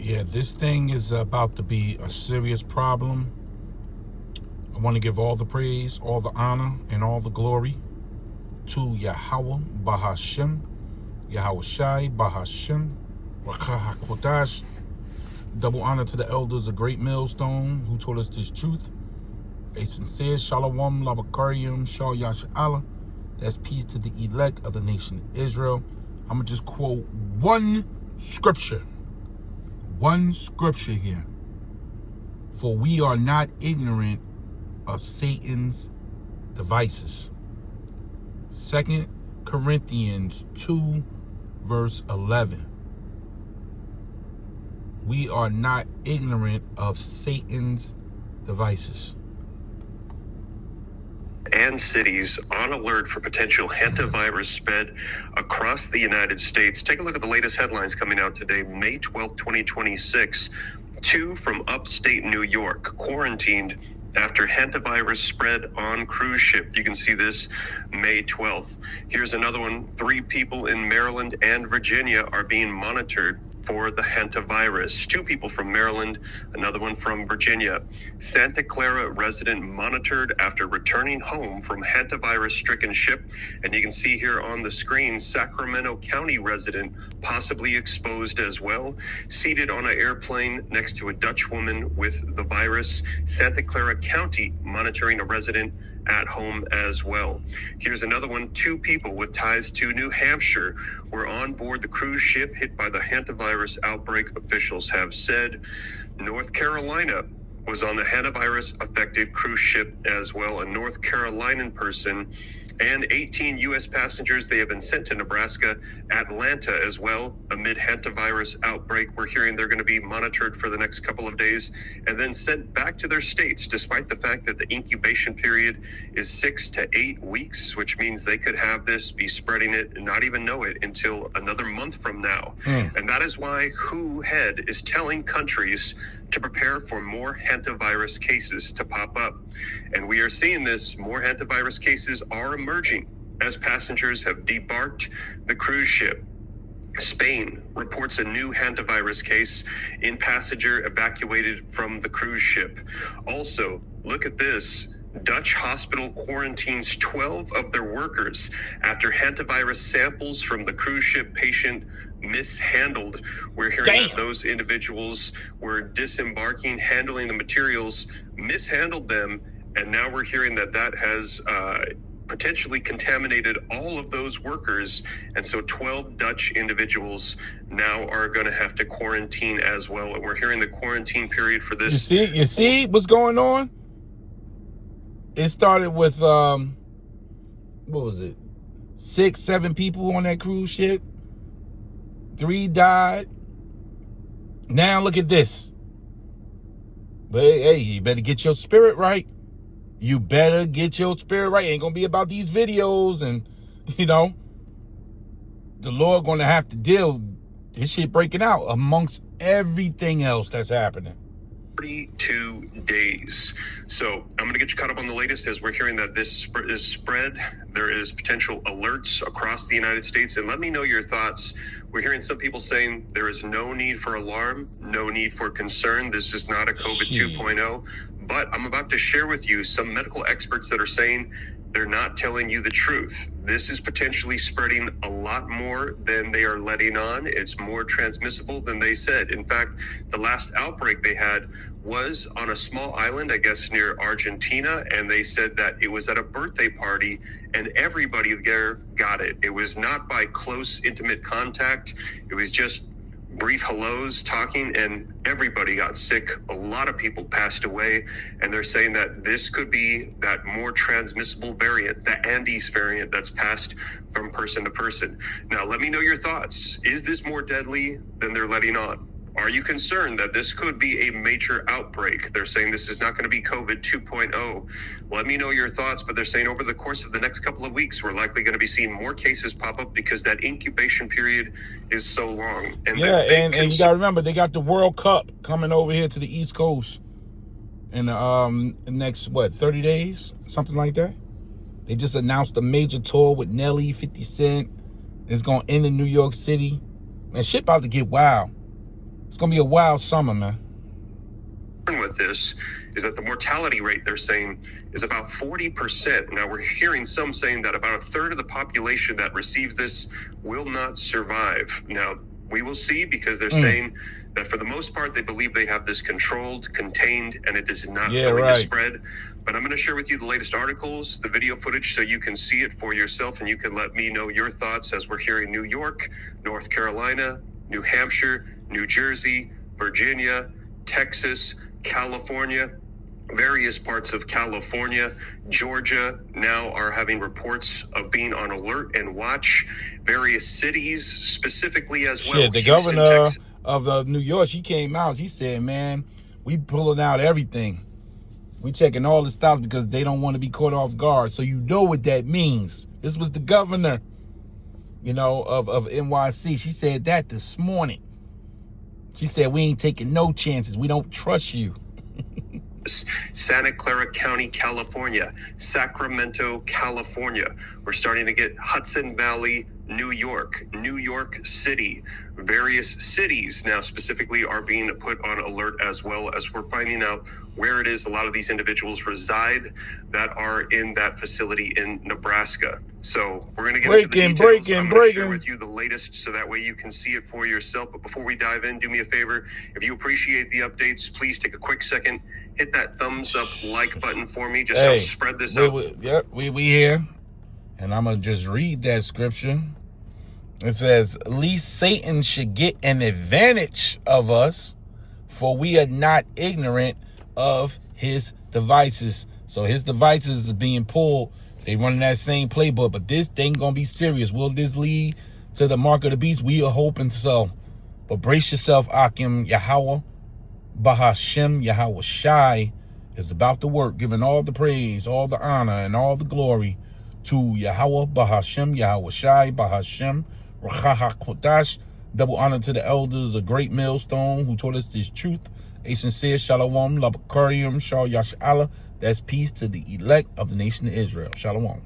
Yeah, this thing is about to be a serious problem. I want to give all the praise, all the honor, and all the glory to Yahweh Bahashem, Yahweh Shai Bahashem, Rakah HaKodash. Double honor to the elders of Great Millstone who told us this truth. A sincere Shalom Lavakarim Shal Yash Allah. That's peace to the elect of the nation of Israel. I'm going to just quote one scripture. One scripture here. For we are not ignorant of Satan's devices. 2 Corinthians 2 verse 11. We are not ignorant of Satan's devices. And cities on alert for potential hantavirus spread across the United States. Take a look at the latest headlines coming out today, May 12th, 2026. 2 from upstate New York quarantined after hantavirus spread on cruise ship. You can see this May 12th. Here's another one. 3 people in Maryland and Virginia are being monitored for the hantavirus. 2 people from Maryland, another one from Virginia. Santa Clara resident monitored after returning home from hantavirus-stricken ship. And you can see here on the screen, Sacramento County resident possibly exposed as well. Seated on an airplane next to a Dutch woman with the virus. Santa Clara County monitoring a resident at home as well. Here's another one. 2 people with ties to New Hampshire were on board the cruise ship hit by the hantavirus outbreak, officials have said. North Carolina was on the hantavirus affected cruise ship as well. A North Carolinian person and 18 U.S. passengers, they have been sent to Nebraska, Atlanta as well, amid hantavirus outbreak. We're hearing they're going to be monitored for the next couple of days and then sent back to their states, despite the fact that the incubation period is 6 to 8 weeks, which means they could have this, be spreading it, and not even know it until another month from now. And that is why WHO head is telling countries to prepare for more hantavirus cases to pop up. And we are seeing this. More hantavirus cases are emerging as passengers have debarked the cruise ship. Spain reports a new hantavirus case in passenger evacuated from the cruise ship. Also, look at this. Dutch hospital quarantines 12 of their workers after hantavirus samples from the cruise ship patient mishandled. We're hearing that those individuals were disembarking, handling the materials, mishandled them, and now we're hearing that that has potentially contaminated all of those workers. And so 12 Dutch individuals now are going to have to quarantine as well. And we're hearing the quarantine period for this. You see what's going on? It started with, what was it? 6, 7 people on that cruise ship. 3 died. Now look at this. But hey, you better get your spirit right. You better get your spirit right. It ain't gonna be about these videos and, you know, the Lord gonna have to deal this shit breaking out amongst everything else that's happening. 32 days. So I'm going to get you caught up on the latest as we're hearing that this is spread. There is potential alerts across the United States. And let me know your thoughts. We're hearing some people saying there is no need for alarm, no need for concern. This is not a COVID 2.0. But I'm about to share with you some medical experts that are saying they're not telling you the truth. This is potentially spreading a lot more than they are letting on. It's more transmissible than they said. In fact, the last outbreak they had was on a small island, I guess near Argentina, and they said that it was at a birthday party and everybody there got it. It was not by close, intimate contact. It was just brief hellos, talking, and everybody got sick. A lot of people passed away, and they're saying that this could be that more transmissible variant, the Andes variant that's passed from person to person. Now, let me know your thoughts. Is this more deadly than they're letting on? Are you concerned that this could be a major outbreak? They're saying this is not going to be COVID 2.0. Let me know your thoughts, but they're saying over the course of the next couple of weeks, we're likely going to be seeing more cases pop up because that incubation period is so long. And yeah, and you got to remember, they got the World Cup coming over here to the East Coast in the next, 30 days? Something like that. They just announced a major tour with Nelly, 50 Cent. It's going to end in New York City. And shit about to get wild. It's going to be a wild summer, man. With this is that the mortality rate, they're saying, is about 40%. Now, we're hearing some saying that about a third of the population that receives this will not survive. Now, we will see, because they're saying that for the most part, they believe they have this controlled, contained, and it is not going to spread. But I'm going to share with you the latest articles, the video footage, so you can see it for yourself, and you can let me know your thoughts as we're hearing New York, North Carolina, New Hampshire, New Jersey, Virginia, Texas, California, various parts of California, Georgia now are having reports of being on alert and watch. Various cities specifically as well. Shit, the Houston, governor Texas. of New York, she came out. She said, man, we pulling out everything. We checking all the stops because they don't want to be caught off guard. So you know what that means. This was the governor, you know, of NYC. She said that this morning. She said, we ain't taking no chances. We don't trust you. Santa Clara County, California, Sacramento, California. We're starting to get Hudson Valley, New York City. Various cities now specifically are being put on alert, as well as we're finding out where it is a lot of these individuals reside that are in that facility in Nebraska. So we're going to get into the details. I'm going to share with you the latest so that way you can see it for yourself. But before we dive in, do me a favor. If you appreciate the updates, please take a quick second, hit that thumbs up like button for me. Just help spread this out. We here. And I'm going to just read that scripture. It says, least Satan should get an advantage of us, for we are not ignorant of his devices. So his devices is being pulled. They running that same playbook, but this thing gonna be serious. Will this lead to the mark of the beast? We are hoping so. But brace yourself, Akim. Yahweh Bahashem Yahweh Shai is about to work, giving all the praise, all the honor, and all the glory to Yahweh Bahashem Yahweh Shai Bahashem Rachaha Kodash. Double honor to the elders, a great millstone who taught us this truth. A sincere shalom, labakarium, shal yash Allah. That's peace to the elect of the nation of Israel. Shalom.